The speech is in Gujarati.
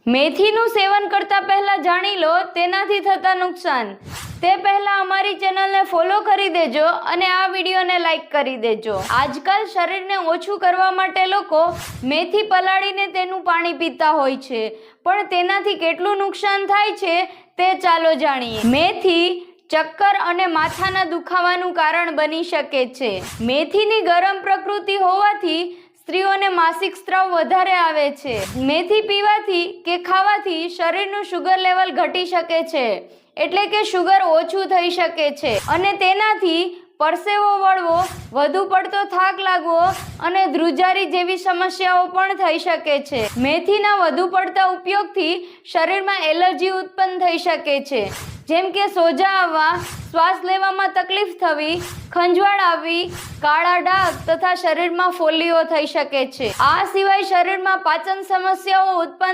મેથીનું સેવન કરતા પહેલા જાણી લો તેનાથી થતા નુકસાન. તે પહેલા અમારી ચેનલને ફોલો કરી દેજો અને આ વિડીયોને લાઈક કરી દેજો. આજકાલ શરીરને ઓછું કરવા માટે લોકો મેથી પલાળીને તેનું પાણી પીતા હોય છે, પણ તેનાથી કેટલું નુકસાન થાય છે તે ચાલો જાણીએ. મેથી ચક્કર અને માથાના દુખાવાનું કારણ બની શકે છે. મેથીની ગરમ પ્રકૃતિ હોવાથી સ્ત્રીઓને માસિક સ્ત્રાવ વધારે આવે છે. મેથી પીવાથી કે ખાવાથી શરીરનું શુગર લેવલ ઘટી શકે છે, એટલે કે શુગર ઓછું થઈ શકે છે અને તેનાથી પરસેવો વળવો, વધુ પડતો થાક લાગવો અને ધ્રુજારી જેવી સમસ્યાઓ પણ થઈ શકે છે. મેથીના વધુ પડતા ઉપયોગથી શરીરમાં એલર્જી ઉત્પન્ન થઈ શકે છે, જેમ કે સોજા આવવા, શ્વાસ લેવામાં તકલીફ થવી, ખંજવાળ આવવી, કાળા ડાઘ તથા શરીરમાં ફોલ્લીઓ થઈ શકે છે. આ સિવાય શરીરમાં પાચન સમસ્યાઓ ઉત્પન્ન